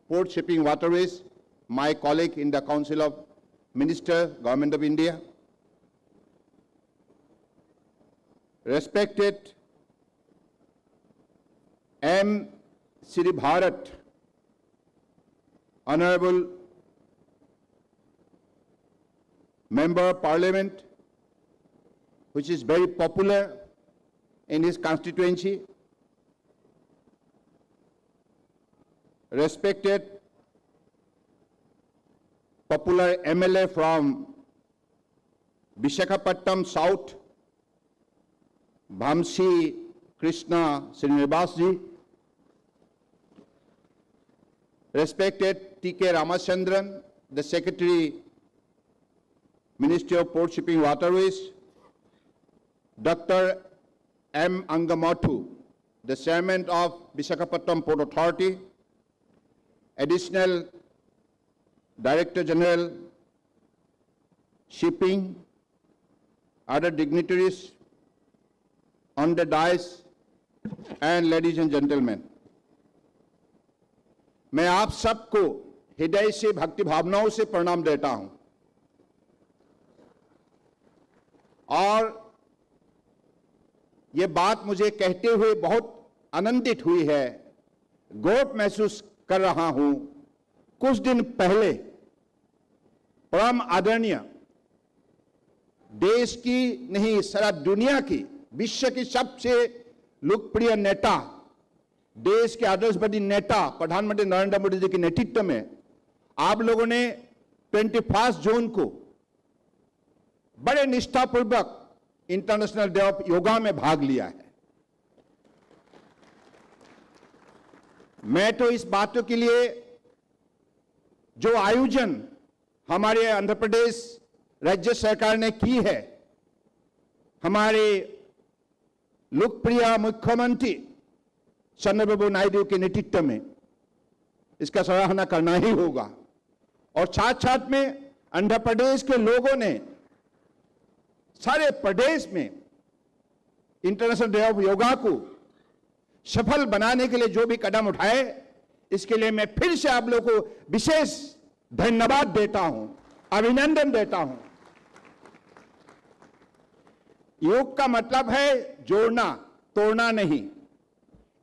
Port Shipping Waterways, my colleague in the Council of Ministers, Government of India, respected M. Shri Bharat, Honorable Member of Parliament, which is very popular in his constituency, respected popular MLA from Visakhapatnam South, Vamsi Krishna Srinivas ji, respected T.K. Ramachandran, the Secretary, Ministry of Port Shipping Waterways, Dr. M. Angamathu, the Chairman of Visakhapatnam Port Authority, Additional Director General, Shipping, other dignitaries on the dais, and ladies and gentlemen, मैं आप सबको हृदय से भक्ति भावनाओं से प्रणाम देता हूं और ये बात मुझे कहते हुए बहुत आनंदित हुई है, गौरव महसूस कर रहा हूं। कुछ दिन पहले परम आदरणीय देश की नहीं सारा दुनिया की विश्व की सबसे लोकप्रिय नेता, देश के आदर्शवादी नेता प्रधानमंत्री नरेंद्र मोदी जी के नेतृत्व में आप लोगों ने 21 जून को बड़े निष्ठापूर्वक इंटरनेशनल डे ऑफ योगा में भाग लिया है। मैं तो इस बातों के लिए जो आयोजन हमारे आंध्र प्रदेश राज्य सरकार ने की है, हमारे लोकप्रिय मुख्यमंत्री चंद्रबाबू नायडू के नेतृत्व में, इसका सराहना करना ही होगा। और साथ साथ में आंध्र प्रदेश के लोगों ने सारे प्रदेश में इंटरनेशनल डे ऑफ योगा को सफल बनाने के लिए जो भी कदम उठाए, इसके लिए मैं फिर से आप लोगों को विशेष धन्यवाद देता हूं, अभिनंदन देता हूं। योग का मतलब है जोड़ना, तोड़ना नहीं,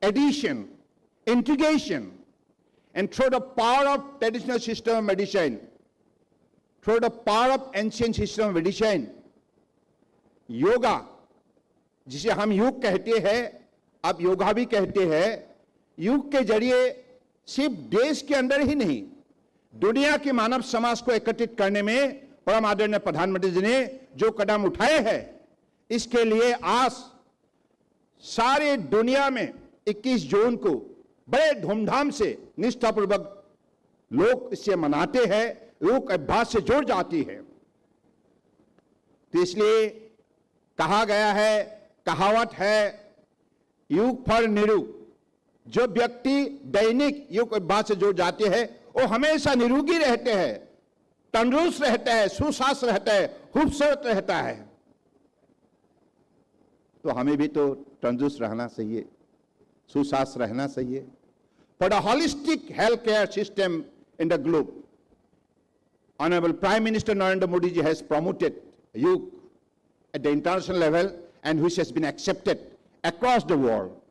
addition, integration, and through the power of traditional system of medicine, through the power of ancient system of medicine, yoga जिसे हम योग कहते हैं, अब योगा भी कहते हैं, योग के जरिए सिर्फ देश के अंदर ही नहीं, दुनिया के मानव समाज को एकत्रित करने में परम आदरणीय प्रधानमंत्री जी ने जो कदम उठाए हैं, इसके लिए आज सारे दुनिया में 21 जून को बड़े धूमधाम से निष्ठापूर्वक लोग इसे मनाते हैं, योग अभ्यास से जुड़ जाती है। तो इसलिए कहा गया है, कहावत है, योग फल निरोग। जो व्यक्ति दैनिक योग अभ्यास से जुड़ जाते हैं वो हमेशा निरोगी रहते हैं, तंदुरुस्त रहता है, सुस्वास्थ्य रहता है, खूबसूरत रहता है। तो हमें भी तो तंदुरुस्त रहना चाहिए, सुस्वास्थ्य रहना चाहिए। For the holistic healthcare system in the globe, Honorable Prime Minister Narendra Modi ji has promoted yoga at the international level and which has been accepted across the world.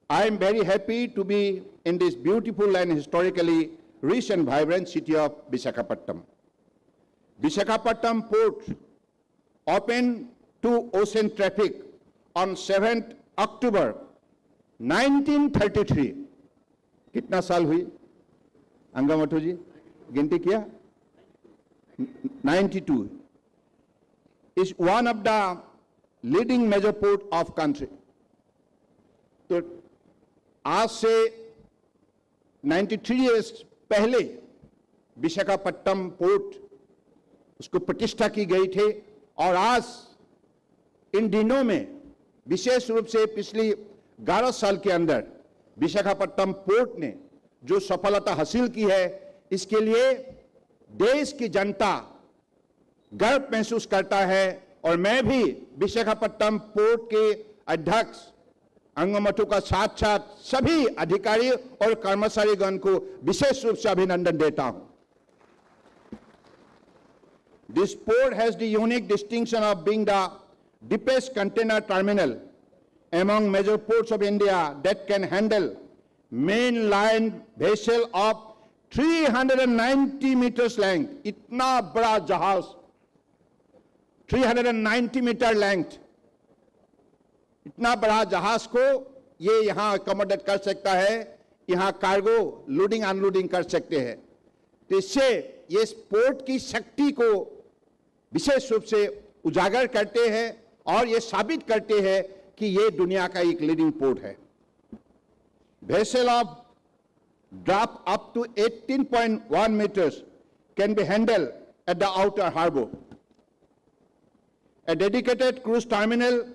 I am very happy to be in this beautiful and historically rich and vibrant city of Visakhapatnam. Visakhapatnam Port opened to ocean traffic on 7th October 1933. कितना साल हुई अंगामठू जी, गिनती किया? 92. is one of the leading major port of country. तो आज से 93 years पहले Visakhapatnam port उसको प्रतिष्ठा की गई थी और आज इन दिनों में विशेष रूप से पिछली 11 साल के अंदर विशाखापट्टनम पोर्ट ने जो सफलता हासिल की है, इसके लिए देश की जनता गर्व महसूस करता है और मैं भी विशाखापट्टनम पोर्ट के अध्यक्ष अंगमठू का साथ साथ सभी अधिकारी और कर्मचारीगण को विशेष रूप से अभिनंदन देता हूं। This port has the unique distinction of being the deepest container terminal among major ports of India that can handle mainline vessel of 390 meters length. इतना बड़ा जहाज 390 मीटर लेंथ, इतना बड़ा जहाज को ये यहां अकोमोडेट कर सकता है, यहां कार्गो लोडिंग अनलोडिंग कर सकते हैं। तो इससे ये पोर्ट की शक्ति को विशेष रूप से उजागर करते हैं और ये साबित करते हैं कि ये दुनिया का एक लीडिंग पोर्ट है। Vessel of drop up to 18.1 meters can be handled at the outer harbor. A dedicated cruise terminal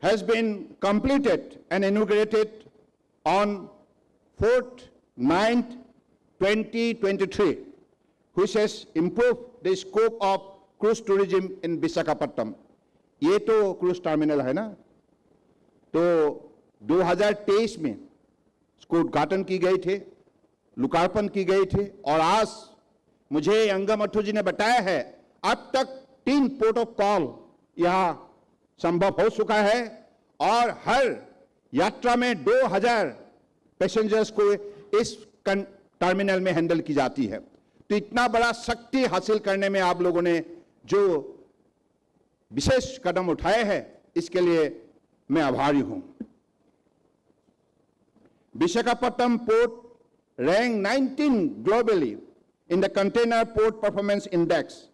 has been completed and inaugurated on 4th, 9th, 2023, which has improved the scope of cruise tourism in Visakhapatnam. ये तो cruise terminal है ना, तो 2023 में इसको उद्घाटन की गई थे, लोकार्पण की गई थी और आज मुझे अंगमठू जी ने बताया है अब तक 3 पोर्ट ऑफ कॉल यहां संभव हो चुका है और हर यात्रा में 2000 पैसेंजर्स को इस टर्मिनल में हैंडल की जाती है। तो इतना बड़ा शक्ति हासिल करने में आप लोगों ने जो विशेष कदम उठाए हैं इसके लिए मैं आभारी हूं। Visakhapatnam Port ranked 19 globally in the Container Port Performance Index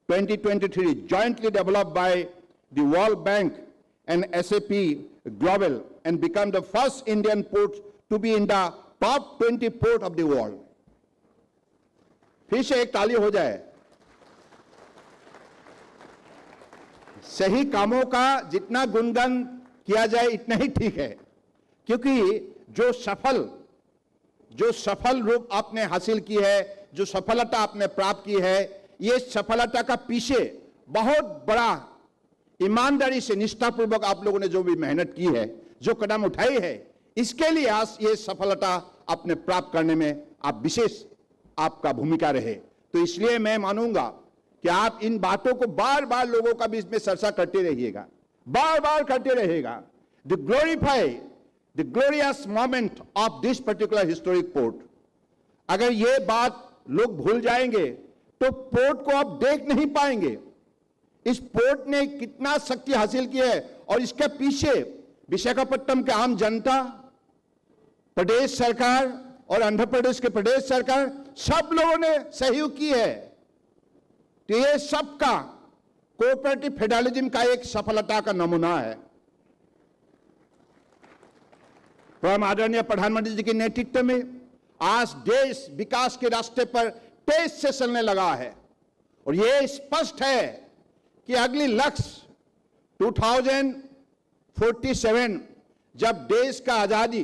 2023, jointly developed by the World Bank and SAP Global, and become the first Indian port to be in the top 20 port of the world. फिर से एक ताली हो जाए। सही कामों का जितना गुणगान किया जाए इतना ही ठीक है, क्योंकि जो सफल रूप आपने हासिल की है, जो सफलता आपने प्राप्त की है, ये सफलता का पीछे बहुत बड़ा ईमानदारी से निष्ठापूर्वक आप लोगों ने जो भी मेहनत की है, जो कदम उठाई है, इसके लिए आज ये सफलता आपने प्राप्त करने में आप विशेष आपका भूमिका रहे। तो इसलिए मैं मानूंगा कि आप इन बातों को बार बार लोगों का बीच में चर्चा करते रहिएगा, बार बार करते रहेगा। To glorify the glorious moment of this particular historic port. अगर ये बात लोग भूल जाएंगे तो पोर्ट को आप देख नहीं पाएंगे। इस पोर्ट ने कितना शक्ति हासिल की है और इसके पीछे विशाखापट्टनम के आम जनता, प्रदेश सरकार और आंध्र प्रदेश के प्रदेश सरकार सब लोगों ने सहयोग की है। तो ये सबका कोऑपरेटिव फेडरलिज्म का एक सफलता का नमूना है। परम आदरणीय प्रधानमंत्री जी के नेतृत्व में आज देश विकास के रास्ते पर तेज से चलने लगा है और यह स्पष्ट है कि अगली लक्ष्य 2047 जब देश का आजादी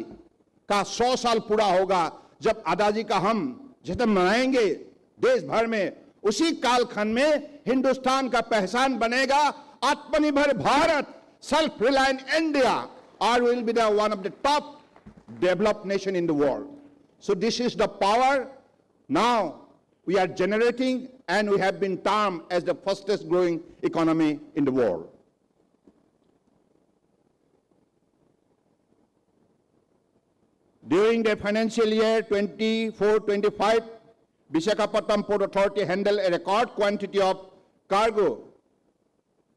का 100 साल पूरा होगा, जब आजादी का हम जश्न मनाएंगे देश भर में, उसी कालखंड में हिंदुस्तान का पहचान बनेगा आत्मनिर्भर भारत, सेल्फ रिलायंट इंडिया, और will be the one of the top developed nation in the world. So this is the power now we are generating, and we have been termed as the fastest growing economy in the world. During the financial year 24-25, Visakhapatnam Port Authority handled a record quantity of cargo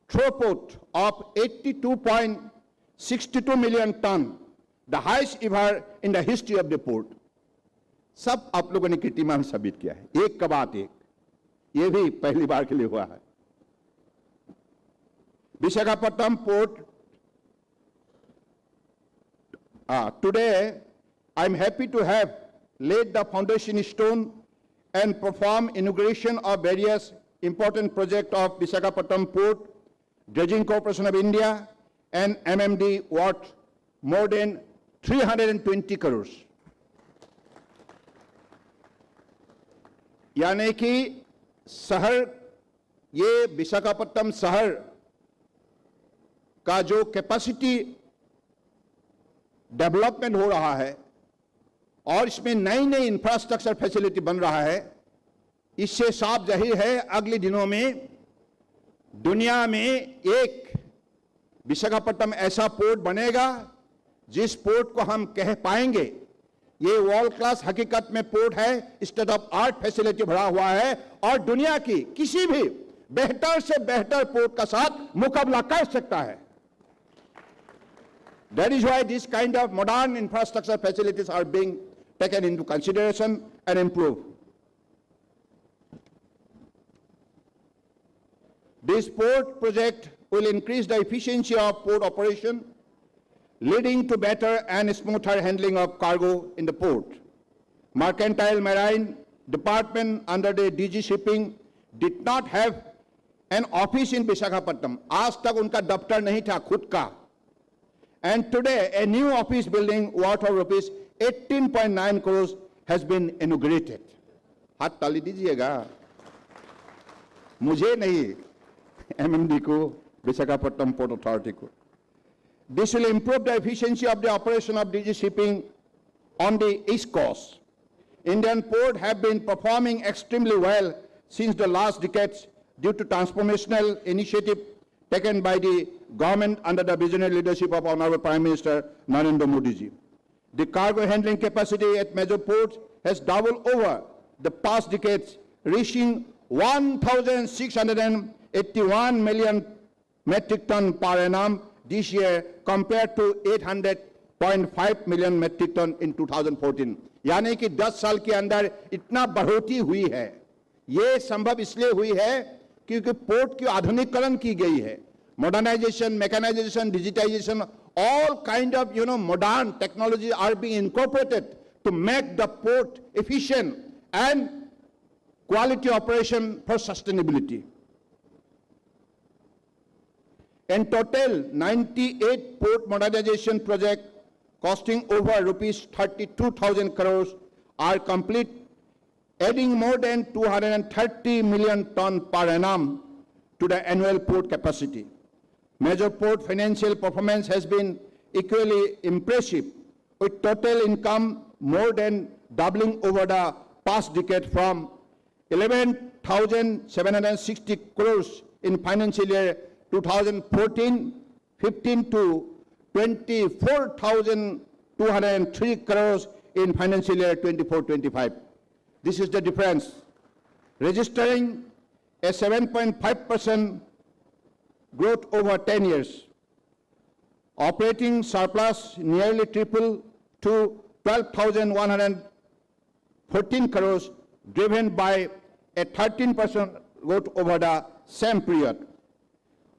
throughput of 82.62 million ton, the highest ever in the history of the port. सब आप लोगों ने कीर्तिमान साबित किया है, एक का बात एक, ये भी पहली बार के लिए हुआ है। Visakhapatnam Port, today I am happy to have laid the foundation stone and perform inauguration of various important projects of Visakhapatnam Port, Dredging Corporation of India, and MMD worth more than 320 crores. यानी कि शहर, ये विशाखापट्टनम शहर का जो capacity development हो रहा है और इसमें नई नई इंफ्रास्ट्रक्चर फैसिलिटी बन रहा है, इससे साफ जाहिर है अगले दिनों में दुनिया में एक विशाखापट्टनम ऐसा पोर्ट बनेगा जिस पोर्ट को हम कह पाएंगे ये वर्ल्ड क्लास हकीकत में पोर्ट है, स्टेट ऑफ आर्ट फैसिलिटी भरा हुआ है और दुनिया की किसी भी बेहतर से बेहतर पोर्ट का साथ मुकाबला कर सकता है. That is why this kind of modern infrastructure facilities are being taken into consideration and improved. This port project will increase the efficiency of port operation, leading to better and smoother handling of cargo in the port. Mercantile Marine Department under the DG Shipping did not have an office in Visakhapatnam. आज तक उनका दफ्तर नहीं था खुद का. And today a new office building worth of rupees 18.9 crores has been inaugurated. हाथ ताली दीजिएगा. मुझे नहीं, MMD को, Visakhapatnam Port Authority को. This will improve the efficiency of the operation of DG Shipping on the East Coast. Indian ports have been performing extremely well since the last decades due to transformational initiative taken by the government under the visionary leadership of Honorable Prime Minister Narendra Modi ji. The cargo handling capacity at major ports has doubled over the past decades, reaching 1,681 million metric ton per annum this year compared to 800.5 million metric ton in 2014. यानी कि 10 साल के अंदर इतना बढ़ोतरी हुई है. ये संभव इसलिए हुई है क्योंकि पोर्ट की आधुनिकीकरण की गई है. Modernization, mechanization, digitization, all kind of modern technologies are being incorporated to make the port efficient and quality operation for sustainability. In total, 98 port modernization projects costing over rupees 32,000 crores are complete, adding more than 230 million ton per annum to the annual port capacity. Major port financial performance has been equally impressive, with total income more than doubling over the past decade from 11,760 crores in financial year 2014-15 to 24,203 crores in financial year 24-25. This is the difference, registering a 7.5% growth over 10 years. Operating surplus nearly tripled to 12,114 crores, driven by a 13% growth over the same period.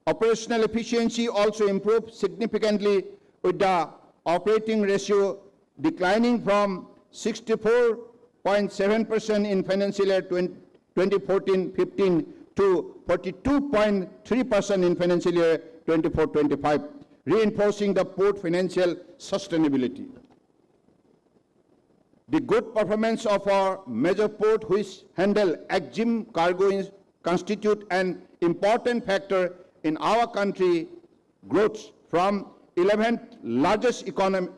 Operational efficiency also improved significantly, with the operating ratio declining from 64.7% in financial year 2014-15 to 42.3% in financial year 24-25, reinforcing the port financial sustainability. The good performance of our major port, which handle EXIM cargo, constitute an important factor in our country growth from 11th largest economy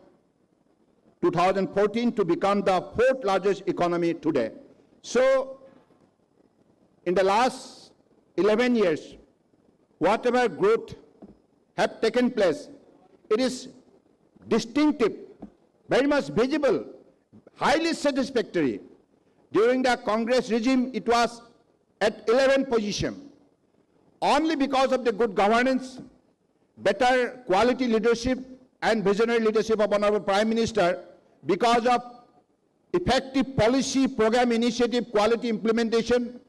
2014 to become the 4th largest economy today. So, in the last 11 years, whatever growth have taken place, it is distinctive, very much visible, highly satisfactory. During the Congress regime, it was at 11th position. Only because of the good governance, better quality leadership and visionary leadership of Honorable Prime Minister, because of effective policy, program initiative, quality implementation,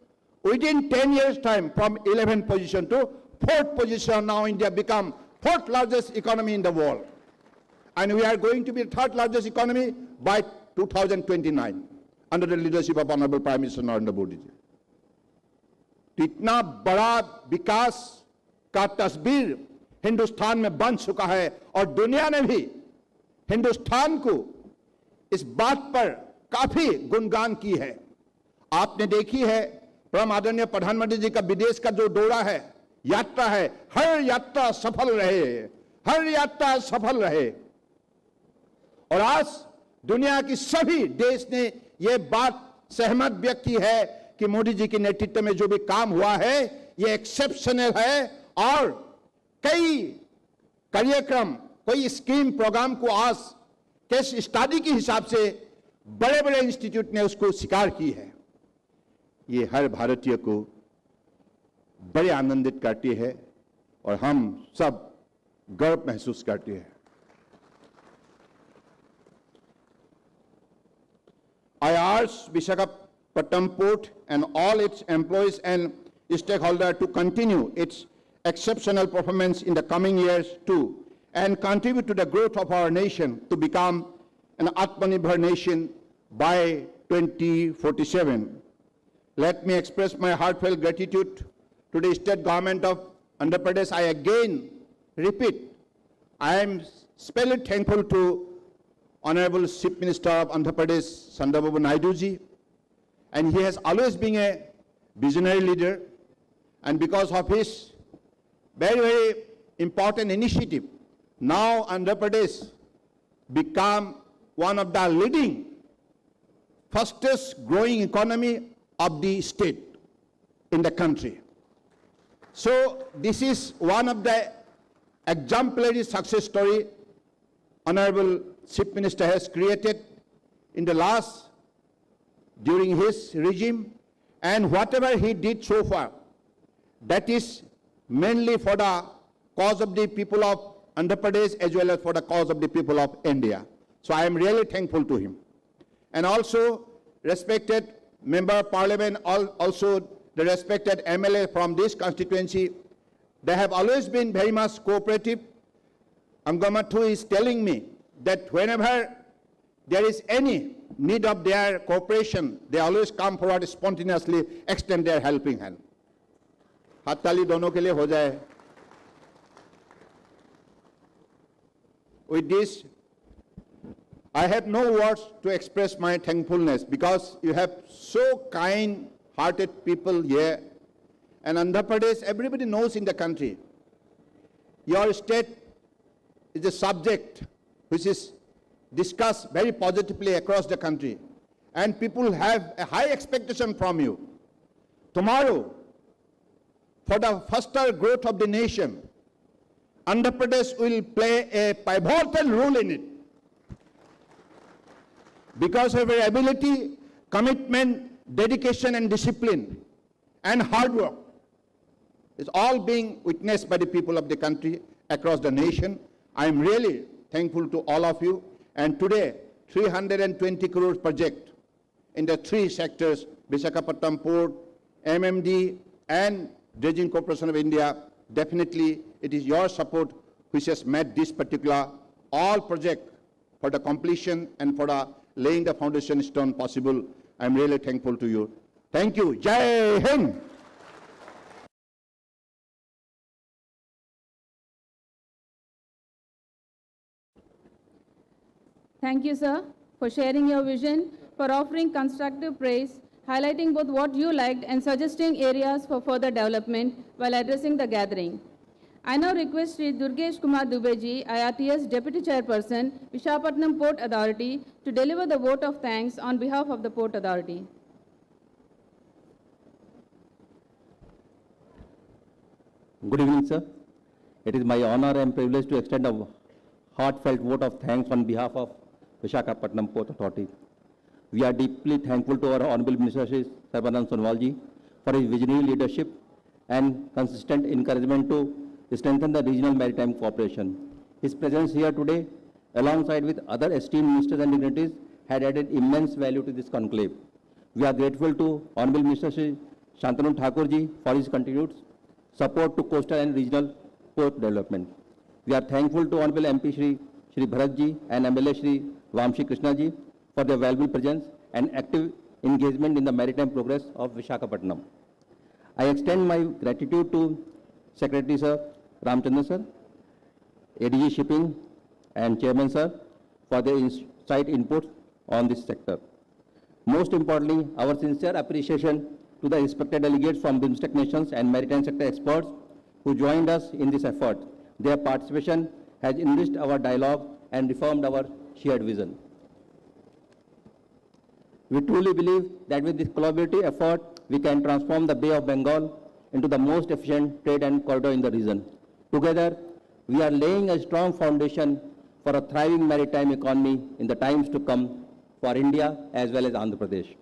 within 10 years' time, from 11th position to 4th position, now India become 4th largest economy in the world. And we are going to be the 3rd largest economy by 2029, under the leadership of Honorable Prime Minister Narendra Modi ji. इतना बड़ा विकास का तस्वीर हिंदुस्तान में बन चुका है और दुनिया ने भी हिंदुस्तान को इस बात पर काफी गुणगान की है. आपने देखी है परम आदरणीय प्रधानमंत्री जी का विदेश का जो दौरा है, यात्रा है, हर यात्रा सफल रहे, हर यात्रा सफल रहे। और आज दुनिया की सभी देश ने यह बात सहमत व्यक्त की है कि मोदी जी के नेतृत्व में जो भी काम हुआ है यह एक्सेप्शनल है, और कई कार्यक्रम, कोई स्कीम प्रोग्राम को आज केस स्टडी के हिसाब से बड़े बड़े इंस्टीट्यूट ने उसको स्वीकार की है। ये हर भारतीय को बड़े आनंदित करती है और हम सब गर्व महसूस करते हैं। I urge Visakhapatnam Port and all its employees and stakeholders to continue its exceptional performance in the coming years too, and contribute to the growth of our nation to become an Atmanirbhar nation by 2047. Let me express my heartfelt gratitude to the state government of Andhra Pradesh. I again repeat, I am especially thankful to Honorable Chief Minister of Andhra Pradesh, Chandrababu Naidu ji, and he has always been a visionary leader, and because of his very, very important initiative, now Andhra Pradesh become one of the leading, fastest growing economy of the state in the country. So this is one of the exemplary success story Honorable Chief Minister has created in the during his regime, and whatever he did so far, that is mainly for the cause of the people of Andhra Pradesh as well as for the cause of the people of India. So I am really thankful to him. And also respected Member of Parliament, also the respected MLA from this constituency, they have always been very much cooperative. Angamathu is telling me that whenever there is any need of their cooperation, they always come forward spontaneously, extend their helping hand. हाथ ताली दोनों के लिए हो जाए. With this, I have no words to express my thankfulness because you have so kind-hearted people here. And Andhra Pradesh, everybody knows in the country, your state is a subject which is discussed very positively across the country. And people have a high expectation from you. Tomorrow, for the faster growth of the nation, Andhra Pradesh will play a pivotal role in it. Because of your ability, commitment, dedication and discipline and hard work is all being witnessed by the people of the country across the nation. I am really thankful to all of you. And today, 320 crore project in the three sectors, Visakhapatnam Port, MMD and Dredging Corporation of India, definitely it is your support which has made this particular all project for the completion and for the laying the foundation stone possible. I am really thankful to you. Thank you. Jai Hind. Thank you, sir, for sharing your vision, for offering constructive praise, highlighting both what you liked and suggesting areas for further development while addressing the gathering. I now request Sri Durgesh Kumar Dubeji, IRTS Deputy Chairperson, Visakhapatnam Port Authority, to deliver the vote of thanks on behalf of the Port Authority. Good evening, sir. It is my honor and privilege to extend a heartfelt vote of thanks on behalf of Visakhapatnam Port Authority. We are deeply thankful to our Honorable Minister Shri Sarbananda Sonowal ji for his visionary leadership and consistent encouragement to strengthen the regional maritime cooperation. His presence here today, alongside with other esteemed ministers and dignitaries, had added immense value to this conclave. We are grateful to Honorable Minister Shri Shantanu Thakur ji for his continued support to coastal and regional port development. We are thankful to Honorable MP Shri Bharat ji and MLA Shri Vamshi Krishna ji for their valuable presence and active engagement in the maritime progress of Visakhapatnam. I extend my gratitude to Secretary Sir Ramchandran Sir, ADG Shipping and Chairman Sir for their insight inputs on this sector. Most importantly, our sincere appreciation to the respected delegates from BIMSTEC nations and maritime sector experts who joined us in this effort. Their participation has enriched our dialogue and reformed our shared vision. We truly believe that with this collaborative effort, we can transform the Bay of Bengal into the most efficient trade and corridor in the region. Together, we are laying a strong foundation for a thriving maritime economy in the times to come for India as well as Andhra Pradesh.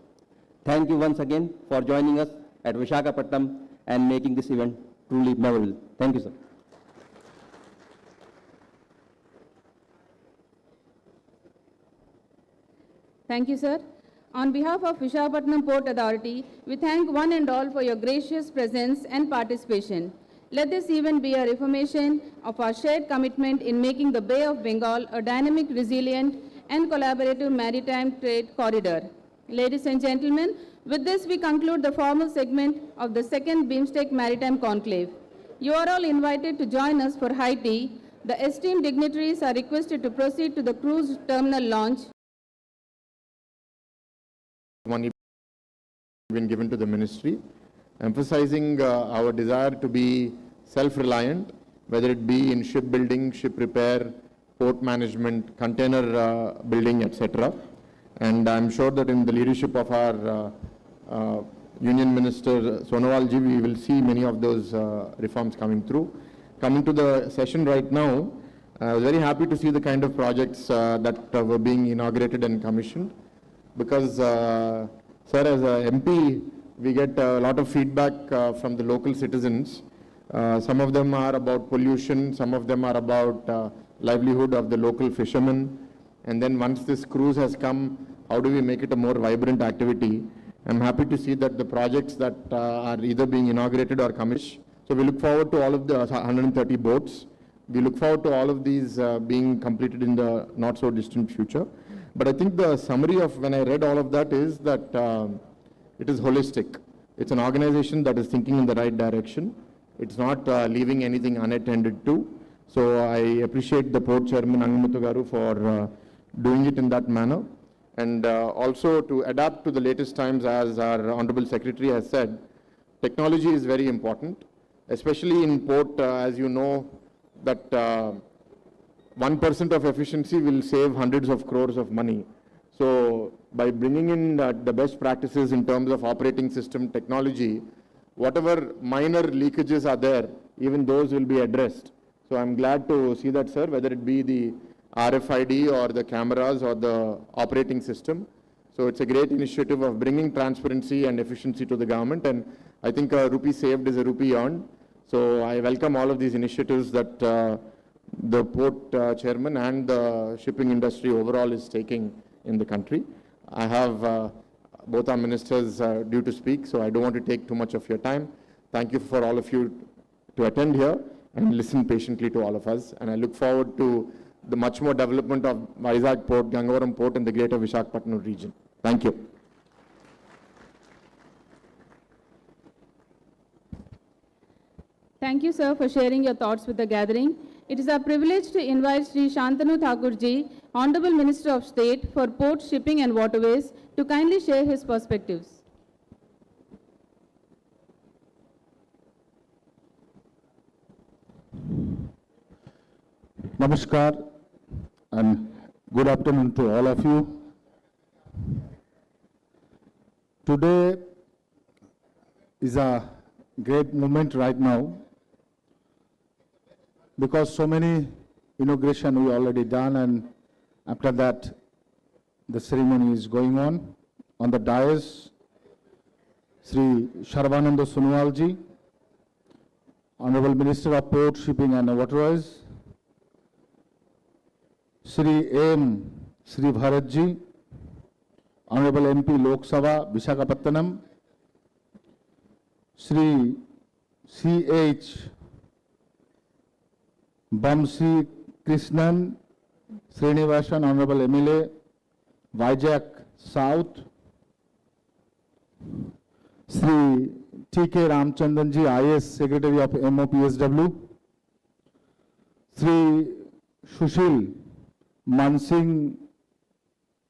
Thank you once again for joining us at Visakhapatnam and making this event truly memorable. Thank you, sir. Thank you, sir. On behalf of Visakhapatnam Port Authority, we thank one and all for your gracious presence and participation. Let this event be a reformation of our shared commitment in making the Bay of Bengal a dynamic, resilient, and collaborative maritime trade corridor. Ladies and gentlemen, with this we conclude the formal segment of the second BIMSTEC Maritime Conclave. You are all invited to join us for high tea. The esteemed dignitaries are requested to proceed to the cruise terminal launch. One been given to the ministry, emphasizing our desire to be self-reliant, whether it be in shipbuilding, ship repair, port management, container building, etc. And I'm sure that in the leadership of our Union Minister Sonowal ji, we will see many of those reforms coming through. Coming to the session right now, I was very happy to see the kind of projects that were being inaugurated and commissioned, because, sir, as a MP, we get a lot of feedback from the local citizens. Some of them are about pollution, some of them are about livelihood of the local fishermen. And then once this cruise has come, how do we make it a more vibrant activity? I'm happy to see that the projects that are either being inaugurated or commissioned. So we look forward to all of the 130 boats. We look forward to all of these being completed in the not so distant future. But I think the summary of when I read all of that is that it is holistic. It's an organization that is thinking in the right direction. It's not leaving anything unattended to. So I appreciate the Port Chairman Angamuthu Garu for doing it in that manner. And also to adapt to the latest times, as our Honorable Secretary has said, technology is very important, especially in port, as you know, that 1% of efficiency will save hundreds of crores of money. So by bringing in the best practices in terms of operating system technology, whatever minor leakages are there, even those will be addressed. So I'm glad to see that, sir, whether it be the RFID or the cameras or the operating system. So it's a great initiative of bringing transparency and efficiency to the government. And I think a rupee saved is a rupee earned. So I welcome all of these initiatives that the port chairman and the shipping industry overall is taking in the country. I have both our ministers due to speak, so I don't want to take too much of your time. Thank you for all of you to attend here and listen patiently to all of us. And I look forward to the much more development of Vizag Port, Gangavaram Port and the greater Visakhapatnam region. Thank you. Thank you, sir, for sharing your thoughts with the gathering. It is our privilege to invite Sri Shantanu Thakurji, Honorable Minister of State for Port, Shipping and Waterways, to kindly share his perspectives. Namaskar and good afternoon to all of you. Today is a great moment right now, because so many inauguration we already done, and after that the ceremony is going on. On the dais, Sri Sarbananda Sonowal ji, Honorable Minister of Port, Shipping and Waterways, Sri M. Sri Bharat ji, Honorable MP Lok Sabha, Visakhapatnam, Sri C.H. Bamsi Krishnan Srinivasan, Honorable MLA, Vizag South, Sri T.K. Ramchandran ji, IS Secretary of MOPSW, Sri Sushil Mansingh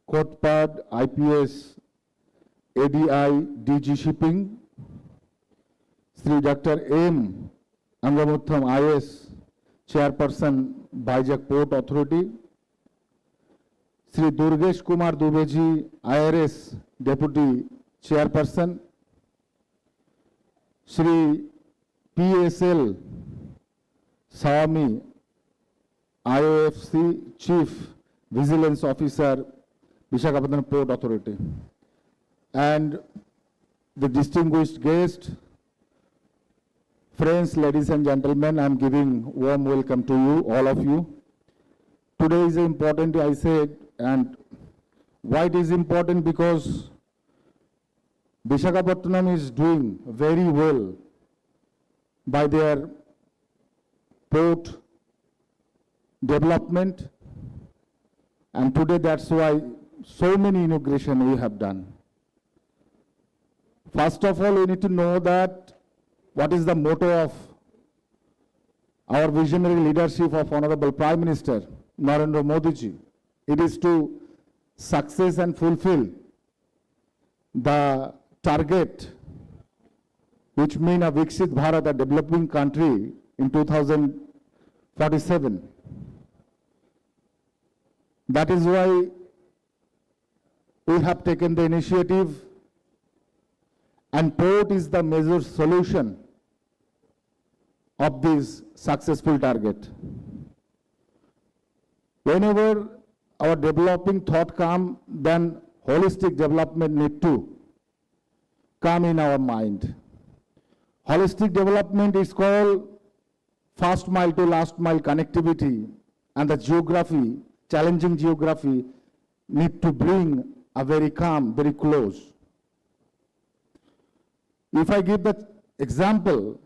Kotpad, IPS ADI DG Shipping, Sri Dr. M. Angamutham IS, Chairperson, Vizag Port Authority. Sri Durgesh Kumar Dubeji, IRS, Deputy Chairperson. Sri PSL Swami, IOFC Chief Vigilance Officer, Visakhapatnam Port Authority. And the distinguished guest, friends, ladies and gentlemen, I am giving warm welcome to you, all of you. Today is important, I said, and why it is important? Because Visakhapatnam is doing very well by their port development, and today that's why so many inauguration we have done. First of all, we need to know that what is the motto of our visionary leadership of Honorable Prime Minister Narendra Modi ji. It is to success and fulfill the target, which mean a Viksit Bharat, a developing country in 2047. That is why we have taken the initiative, and port is the major solution of this successful target. Whenever our developing thought come, then holistic development need to come in our mind. Holistic development is called first mile to last mile connectivity, and the geography, challenging geography, need to bring a very calm, very close. If I give the example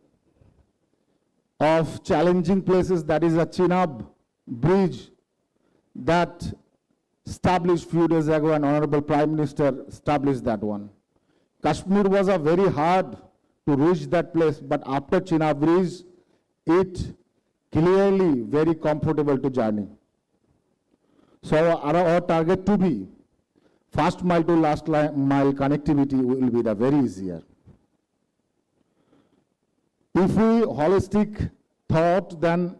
of challenging places, that is a Chenab bridge that established few days ago, and Honorable Prime Minister established that one. Kashmir was a very hard to reach that place, but after Chenab bridge, it clearly very comfortable to journey. So our target to be first mile to last mile connectivity will be the very easier. If we holistic thought, then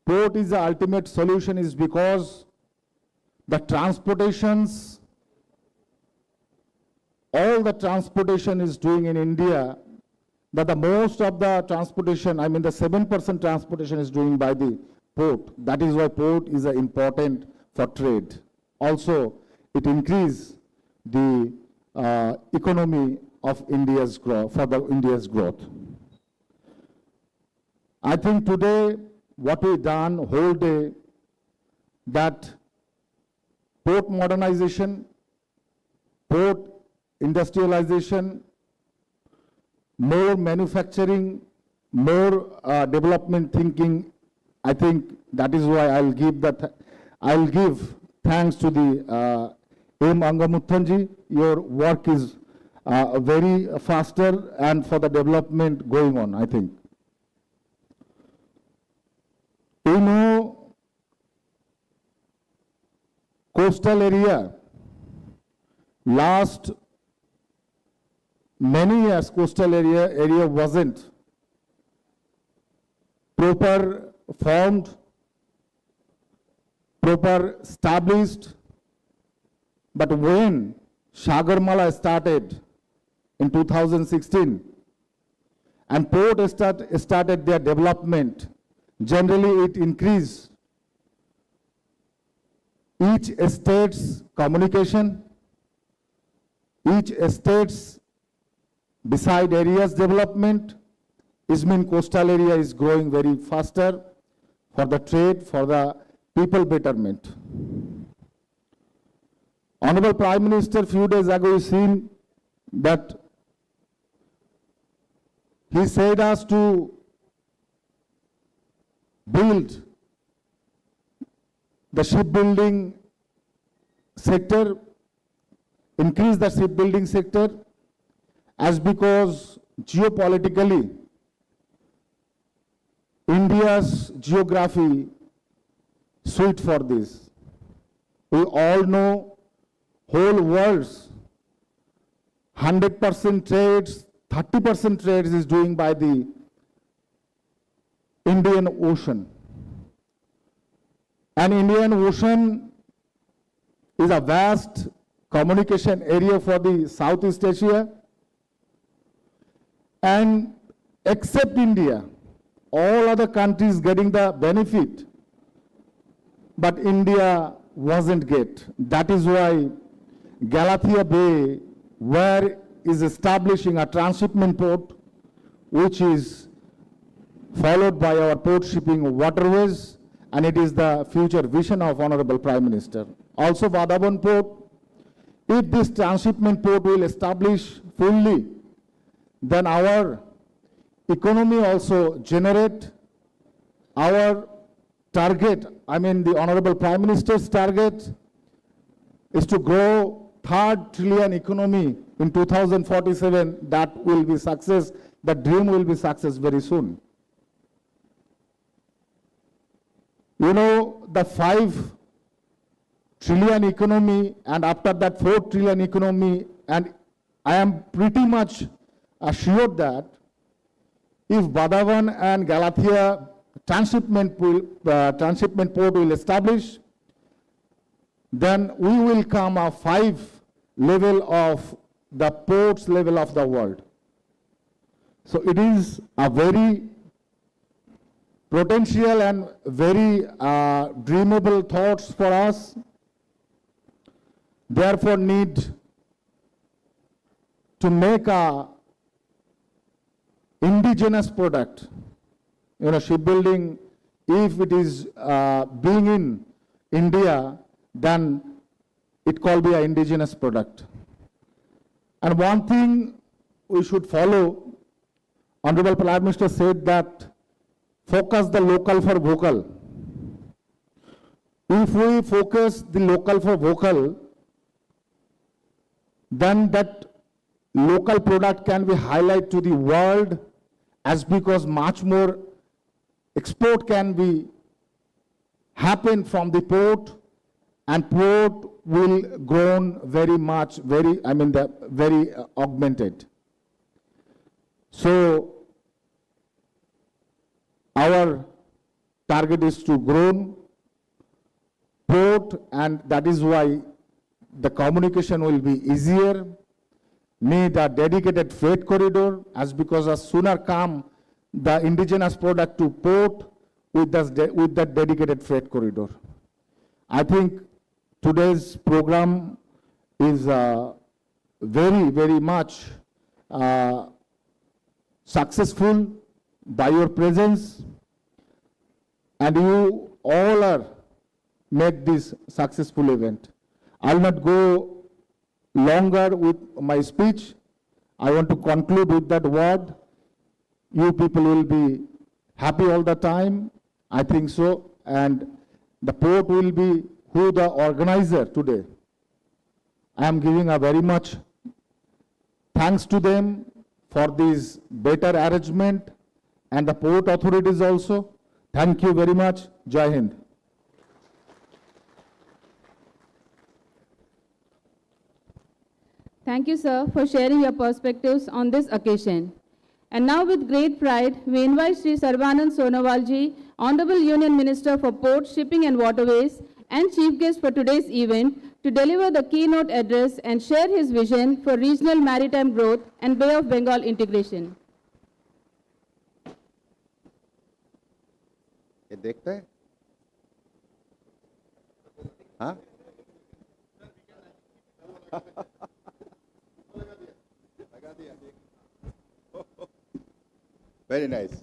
port is the ultimate solution, is because the transportations, all the transportation is doing in India, but the most of the transportation, I mean the 7% transportation is doing by the port. That is why port is important for trade. Also, it increases the economy of India's growth, for the India's growth. I think today what we done whole day, that port modernization, port industrialization, more manufacturing, more development thinking. I think that is why I'll give thanks to the M. Angamuthanji. Your work is very faster and for the development going on, I think. We know coastal area, last many years coastal area wasn't proper formed, proper established, but when Sagarmala started in 2016 and port started their development, generally it increased each state's communication, each state's beside areas development. Is mean coastal area is growing very faster for the trade, for the people betterment. Honorable Prime Minister few days ago you seen that he said us to build the shipbuilding sector, increase the shipbuilding sector, as because geopolitically India's geography suit for this. We all know whole world's 100% trades, 30% trades is doing by the Indian Ocean. And Indian Ocean is a vast communication area for the Southeast Asia. And except India, all other countries getting the benefit, but India wasn't get. That is why Galathea Bay, where is establishing a transshipment port, which is followed by our port shipping waterways, and it is the future vision of Honorable Prime Minister. Also Vadhavan Port, if this transshipment port will establish fully, then our economy also generate our target. I mean, the Honorable Prime Minister's target is to grow 3rd trillion economy in 2047. That will be success. The dream will be success very soon. You know, the 5 trillion economy, and after that 4 trillion economy, and I am pretty much assured that if Vadhavan and Galathea transshipment port will establish, then we will come a 5 level of the ports level of the world. So it is a very potential and very dreamable thoughts for us. Therefore need to make a indigenous product. You know, shipbuilding, if it is being in India, then it can be an indigenous product. And one thing we should follow, Honorable Prime Minister said that focus the local for vocal. If we focus the local for vocal, then that local product can be highlighted to the world, as because much more export can be happen from the port, and port will grow very much, very augmented. So our target is to grow port, and that is why the communication will be easier. Need a dedicated freight corridor, as because as sooner come the indigenous product to port with that dedicated freight corridor. I think today's program is very, very much successful by your presence, and you all are make this successful event. I'll not go longer with my speech. I want to conclude with that word. You people will be happy all the time. I think so. And the port will be who the organizer today. I am giving a very much thanks to them for this better arrangement, and the port authorities also. Thank you very much. Jai Hind. Thank you, sir, for sharing your perspectives on this occasion. And now with great pride, we invite Sri Sarbananda Sonowal ji, Honorable Union Minister for Ports, Shipping and Waterways, and Chief Guest for today's event, to deliver the keynote address and share his vision for regional maritime growth and Bay of Bengal integration. ये देखते हैं हाँ very nice.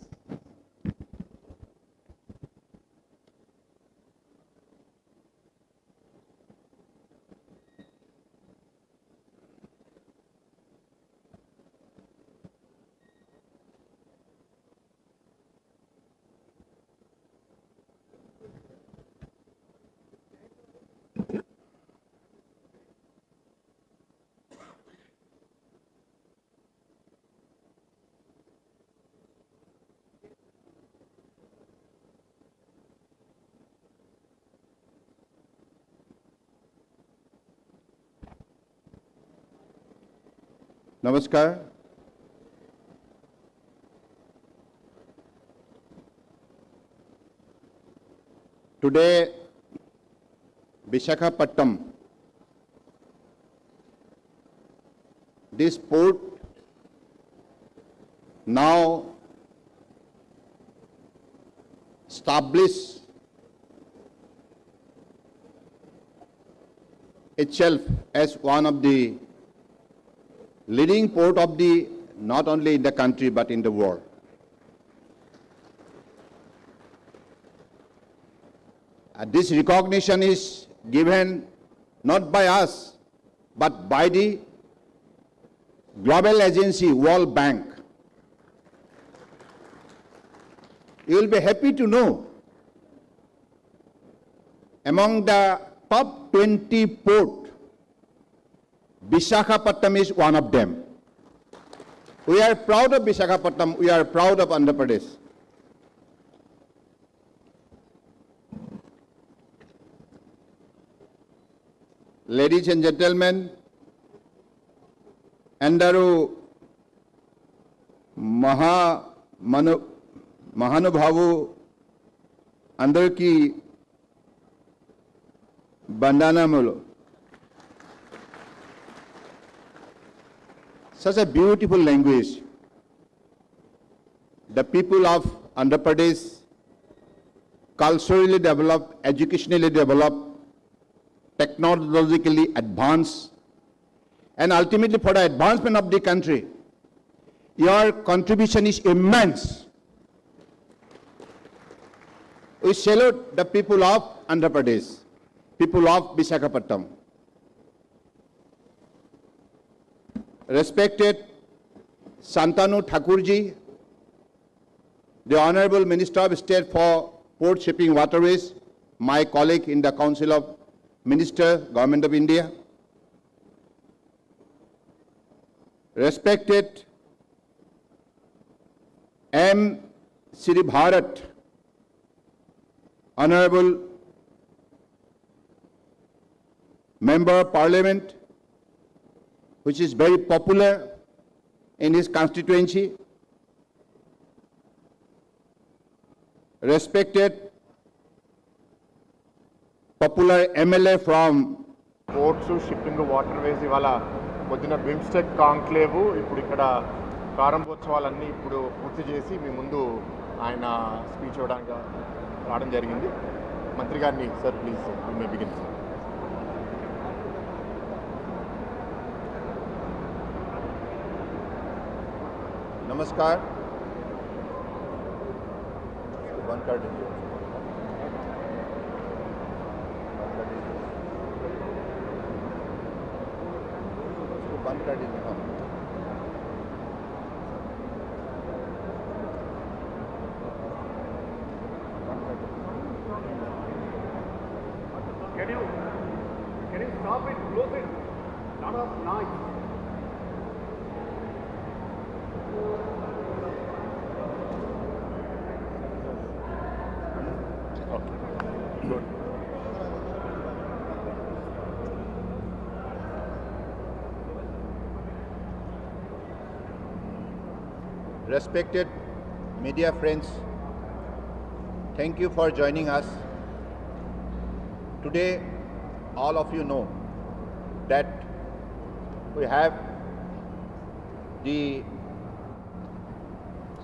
नमस्कार। Today, Visakhapatnam, this port now established itself as one of the leading port of the, not only in the country but in the world. This recognition is given not by us but by the global agency World Bank. You will be happy to know among the top 20 ports, Visakhapatnam is one of them. We are proud of Visakhapatnam, we are proud of Andhra Pradesh. Ladies and gentlemen, ఎందరూ మహానుభావు అందరికీ వందనములు. Such a beautiful language. The people of Andhra Pradesh, culturally developed, educationally developed, technologically advanced, and ultimately for the advancement of the country. Your contribution is immense. We salute the people of Andhra Pradesh, people of Visakhapatnam. Respected Santanu Thakurji, the Honorable Minister of State for Port Shipping Waterways, my colleague in the Council of Ministers, Government of India. Respected M. Sri Bharat, Honorable Member of Parliament, which is very popular in his constituency. Respected popular MLA from ports shipping water ways ఇవాళ పొద్దున BIMSTEC conclave ఇప్పుడు ఇక్కడ ప్రారంభోత్సవాలన్నీ ఇప్పుడు పూర్తి చేసి మీ ముందు ఆయన speech ఇవ్వడానికి రావడం జరిగింది. మంత్రి గారిని sir please you may begin sir. नमस्कार. बंद कर दीजिए. उसको बंद कर दीजिए. हाँ. Can you stop it? Close it. Lot of noise. Respected media friends, thank you for joining us. Today, all of you know that we have the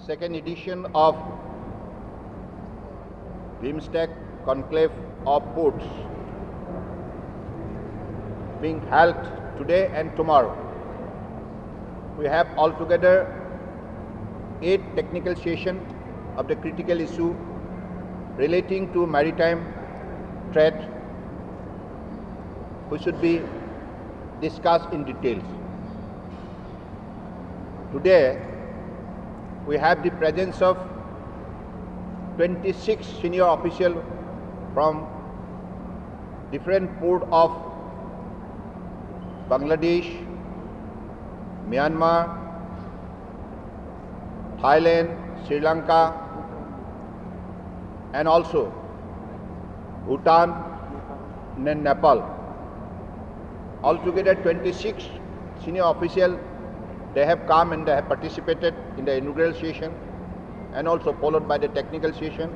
second edition of BIMSTEC conclave of ports being held today and tomorrow. We have altogether 8 technical sessions of the critical issue relating to maritime trade, which should be discussed in details. Today, we have the presence of 26 senior officials from different ports of Bangladesh, Myanmar, Thailand, Sri Lanka, and also Bhutan and Nepal. Altogether 26 senior officials, they have come and they have participated in the inaugural session and also followed by the technical session.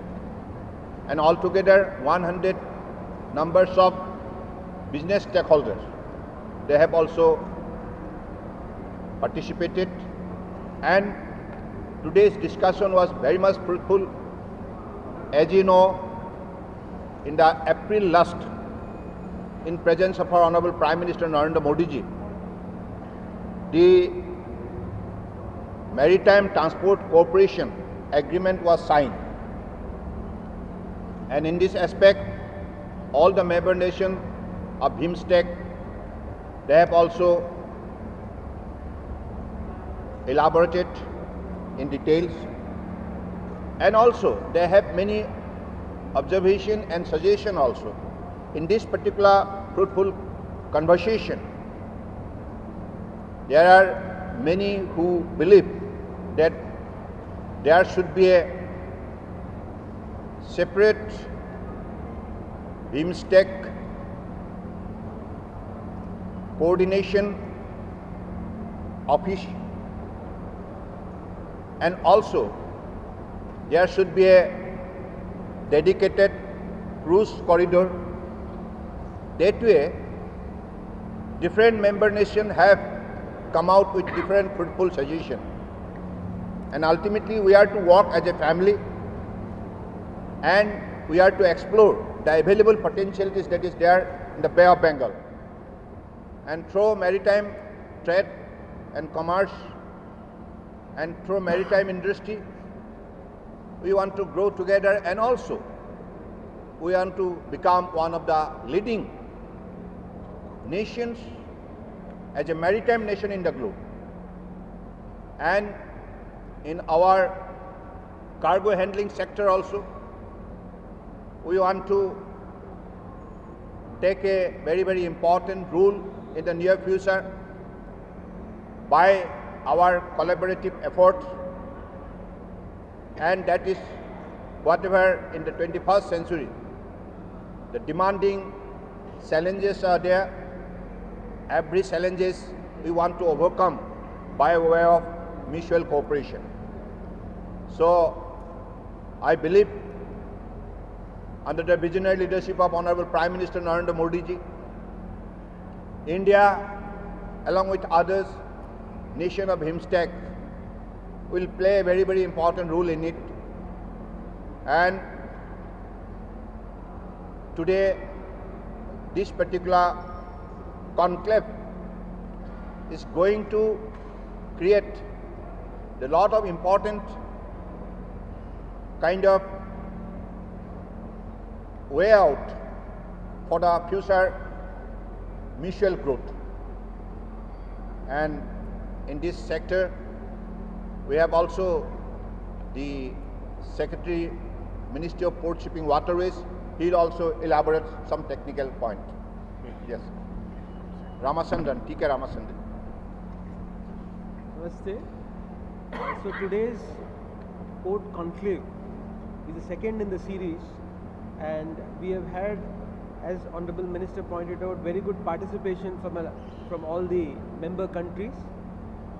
and altogether 100 numbers of business stakeholders. They have also participated, and today's discussion was very much fruitful. As you know, in the April last, in presence of our Honorable Prime Minister Narendra Modi ji, the Maritime Transport Cooperation Agreement was signed. And in this aspect, all the member nations of BIMSTEC, they have also elaborated in details, and also they have many observation and suggestion also. In this particular fruitful conversation, there are many who believe that there should be a separate BIMSTEC coordination office, and also there should be a dedicated cruise corridor. That way, different member nations have come out with different fruitful suggestions. And ultimately, we are to work as a family, and we are to explore the available potentialities that is there in the Bay of Bengal. And through maritime trade and commerce, and through maritime industry, we want to grow together, and also we want to become one of the leading nations as a maritime nation in the globe. And in our cargo handling sector also, we want to take a very, very important role in the near future by our collaborative efforts, and that is whatever in the 21st century, the demanding challenges are there. Every challenges we want to overcome by way of mutual cooperation. So I believe under the visionary leadership of Honorable Prime Minister Narendra Modi ji, India along with others nation of BIMSTEC will play a very, very important role in it. And today this particular conclave is going to create a lot of important kind of way out for the future mutual growth. And in this sector, we have also the Secretary, Ministry of Port Shipping Waterways. He'll also elaborate some technical point. Yes. Ramasandran, T.K. Ramasandran. Namaste. So today's port conclave is the second in the series, and we have had, as Honorable Minister pointed out, very good participation from all the member countries.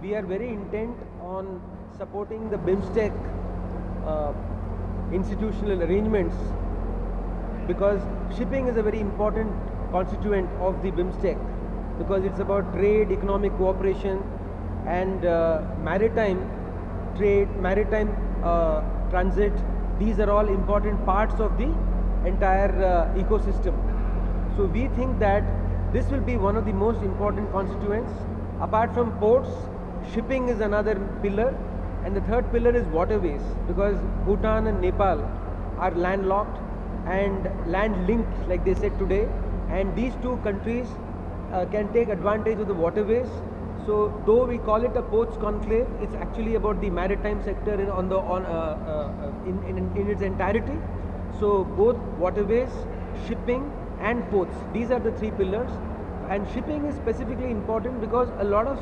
We are very intent on supporting the BIMSTEC institutional arrangements, because shipping is a very important constituent of the BIMSTEC, because it's about trade, economic cooperation, and maritime trade, maritime transit. These are all important parts of the entire ecosystem. So we think that this will be one of the most important constituents. Apart from ports, shipping is another pillar, and the third pillar is waterways, because Bhutan and Nepal are landlocked and land linked, like they said today, and these two countries can take advantage of the waterways. So though we call it a ports conclave, it's actually about the maritime sector in its entirety. So both waterways, shipping and ports, these are the three pillars. And shipping is specifically important because a lot of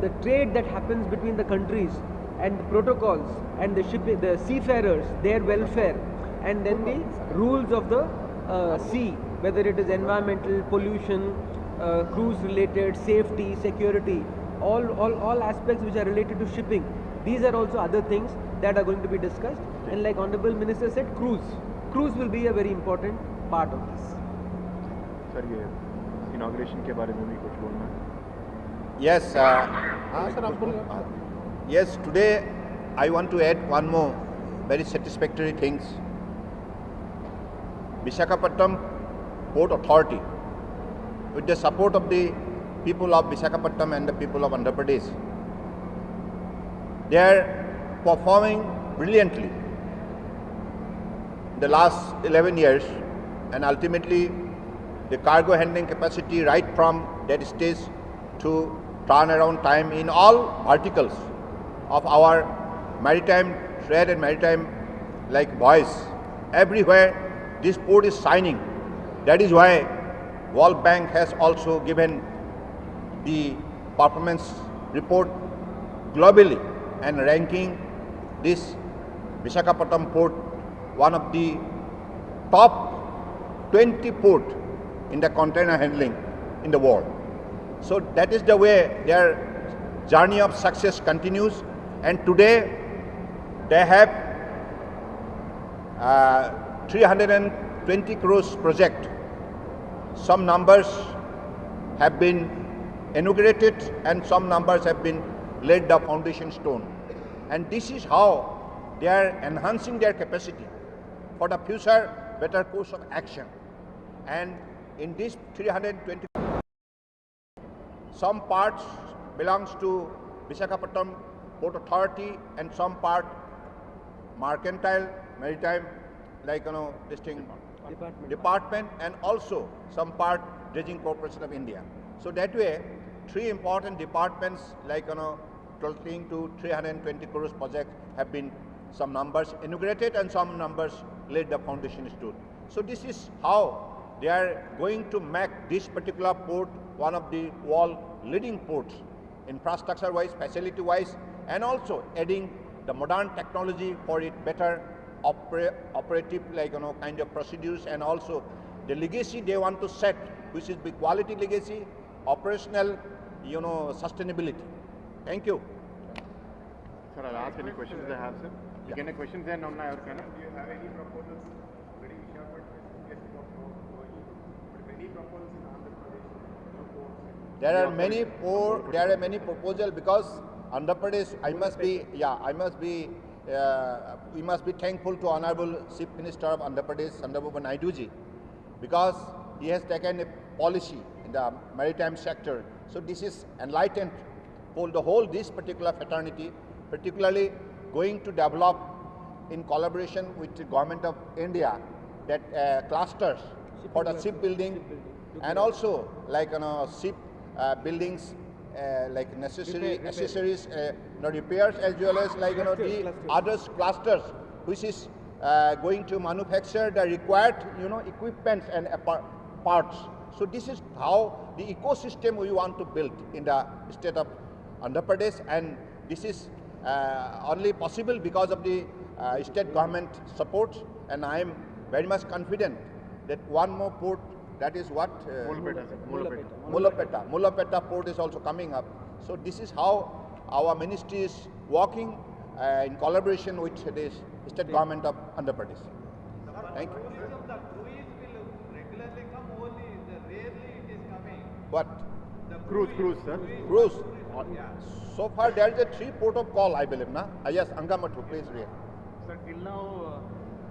the trade that happens between the countries and the protocols and the seafarers, their welfare, and then the rules of the sea, whether it is environmental, pollution, cruise related, safety, security, all aspects which are related to shipping. These are also other things that are going to be discussed. And like Honorable Minister said, cruise. cruise will be a very important part of this. Sir ये inauguration के बारे में भी कुछ बोलना है? Yes, yes, today I want to add one more very satisfactory things. Visakhapatnam Port Authority, with the support of the people of Visakhapatnam and the people of Andhra Pradesh, they are performing brilliantly the last 11 years, and ultimately the cargo handling capacity right from that stage to turnaround time in all verticals of our maritime trade and maritime like voice, everywhere this port is shining. That is why World Bank has also given the performance report globally and ranking this Visakhapatnam port one of the top 20 port in the container handling in the world. So that is the way their journey of success continues, and today they have 320 crores project. Some numbers have been inaugurated and some numbers have been laid the foundation stone. And this is how they are enhancing their capacity for the future better course of action. And in this 320, some parts belongs to Visakhapatnam Port Authority and some part mercantile, maritime, like this thing, department, and also some part Dredging Corporation of India. So that way, three important departments like totaling to 320 crores project have been some numbers inaugurated and some numbers laid the foundation stone. So this is how they are going to make this particular port one of the world leading ports, infrastructure wise, facility wise, and also adding the modern technology for it better operative kind of procedures, and also the legacy they want to set, which is the quality legacy, operational sustainability. Thank you. Sir, I'll ask any questions I have, sir. You can questions and on our kind of. Do you have any proposals? Very sure, but yes, but any proposals in Andhra Pradesh, no ports? There are many proposals because Andhra Pradesh, we must be thankful to Honorable Chief Minister of Andhra Pradesh, Chandrababu Naidu ji, because he has taken a policy in the maritime sector. So this is enlightened for the whole this particular fraternity, particularly going to develop in collaboration with the government of India that clusters for the shipbuilding and also like ship buildings like necessary accessories, repairs, as well as like the other clusters which is going to manufacture the required equipments and parts. So this is how the ecosystem we want to build in the state of Andhra Pradesh, and this is only possible because of the state government support, and I am very much confident that one more port, that is what? Mullapeta port is also coming up. So this is how our ministry is working in collaboration with the state government of Andhra Pradesh. Thank you. The cruise will regularly come only, rarely it is coming. What? The Cruise, sir. Cruise. Yeah. So far there is a 3 port of call, I believe, na? Yes, Angamatu, please read. Sir, till now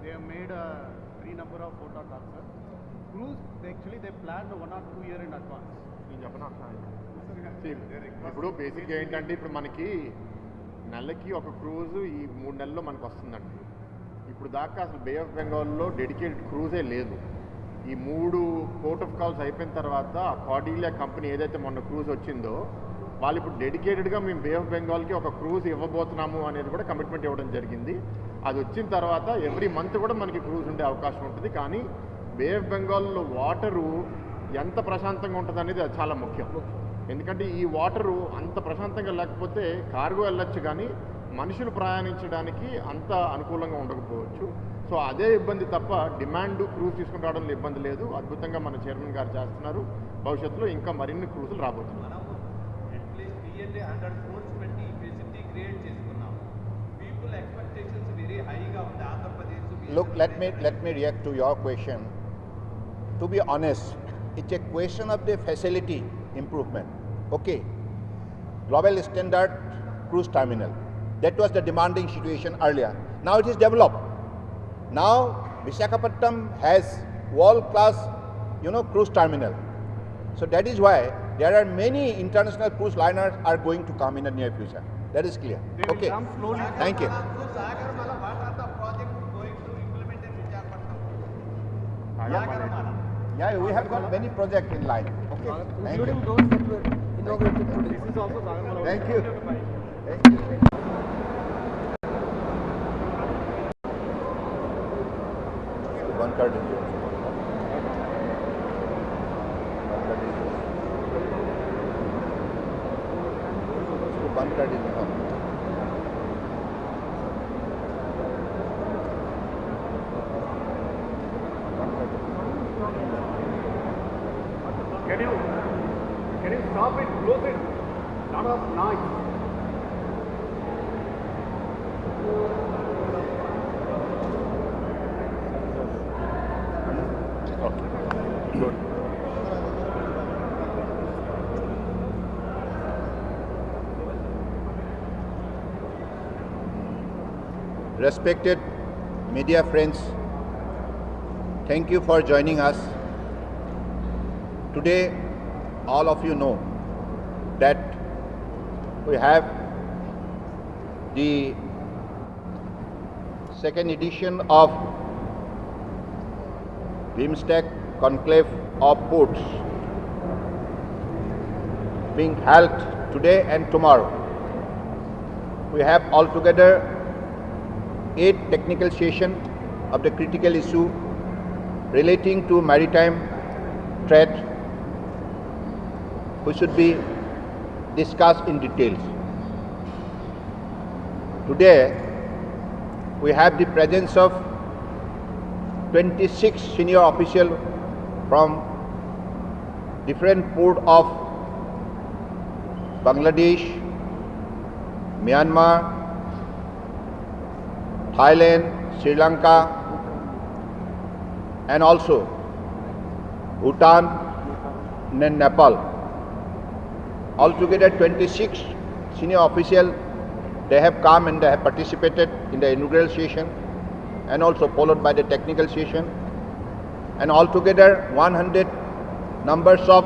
they have made 3 number of port of calls, sir. Cruise, actually they planned 1 or 2 years in advance. ఇప్పుడు బేసిక్గా ఏంటంటే ఇప్పుడు మనకి నెలకి ఒక cruise ఈ 3 నెలల్లో మనకు వస్తుందండి. ఇప్పుడు దాకా అసలు బే ఆఫ్ బెంగాల్లో డెడికేటెడ్ క్రూజే లేదు. ఈ 3 పోర్ట్ ఆఫ్ కాల్స్ అయిపోయిన తర్వాత కార్డిలియా కంపెనీ ఏదైతే మొన్న క్రూజ్ వచ్చిందో వాళ్ళు ఇప్పుడు డెడికేటెడ్గా మేము బే ఆఫ్ బెంగాల్కి ఒక క్రూజ్ ఇవ్వబోతున్నాము అనేది కూడా కమిట్మెంట్ ఇవ్వడం జరిగింది. అది వచ్చిన తర్వాత ఎవ్రీ మంత్ కూడా మనకి క్రూజ్ ఉండే అవకాశం ఉంటుంది. కానీ బే ఆఫ్ బెంగాల్లో వాటరు ఎంత ప్రశాంతంగా ఉంటుంది అనేది అది చాలా ముఖ్యం. ఎందుకంటే ఈ వాటరు అంత ప్రశాంతంగా లేకపోతే కార్గో వెళ్ళొచ్చు కానీ మనుషులు ప్రయాణించడానికి అంత అనుకూలంగా ఉండకపోవచ్చు. సో అదే ఇబ్బంది తప్ప డిమాండ్ క్రూజ్ తీసుకుని రావడంలో ఇబ్బంది లేదు. అద్భుతంగా మన చైర్మన్ గారు చేస్తున్నారు. భవిష్యత్తులో ఇంకా మరిన్ని క్రూజులు రాబోతున్నారు. అట్లీస్ట్ 100 crores పెట్టి ఫెసిలిటీ క్రియేట్ చేసుకున్నాం. పీపుల్ ఎక్స్పెక్టేషన్స్ వెరీ హైగా ఉంది. Andhra Pradesh Look, let me react to your question. To be honest, it's a question of the facility improvement. Okay, global standard cruise terminal. That was the demanding situation earlier. Now it is developed. Now Visakhapatnam has world-class, cruise terminal. So that is why there are many international cruise liners are going to come in the near future. That is clear. They will Okay. come slowly. Thank you. What are the projects going to implement in Visakhapatnam? Yeah, we have got many projects in line. Okay. Thank you. Including those that were inaugurated today. This is also Sagamala. Thank you. Thank you. One card in here. One card in here. Can you stop it, close it? Lot of noise. Good. Respected media friends, thank you for joining us. Today, all of you know that we have the second edition of BIMSTEC conclave of ports being held today and tomorrow. We have altogether 8 technical sessions of the critical issue relating to maritime trade, which should be discussed in details. Today, we have the presence of 26 senior officials from different ports of Bangladesh, Myanmar, Thailand, Sri Lanka, and also Bhutan and Nepal. Altogether 26 senior officials, they have come and they have participated in the inaugural session and also followed by the technical session. And altogether 100 numbers of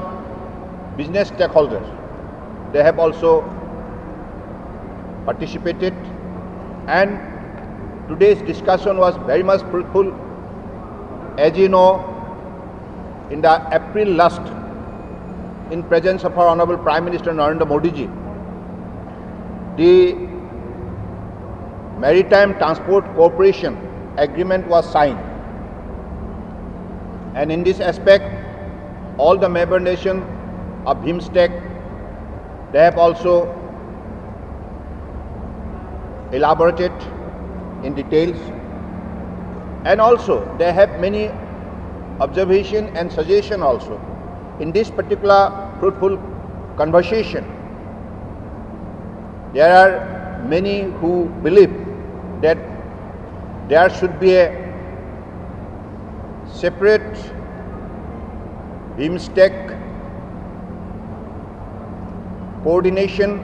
business stakeholders, they have also participated, and today's discussion was very much fruitful. As you know, in the April last, in presence of our Honorable Prime Minister Narendra Modi ji, the Maritime Transport Cooperation Agreement was signed. And in this aspect, all the member nations of BIMSTEC, they have also elaborated in details, and also they have many observation and suggestion also. In this particular fruitful conversation, there are many who believe that there should be a separate BIMSTEC coordination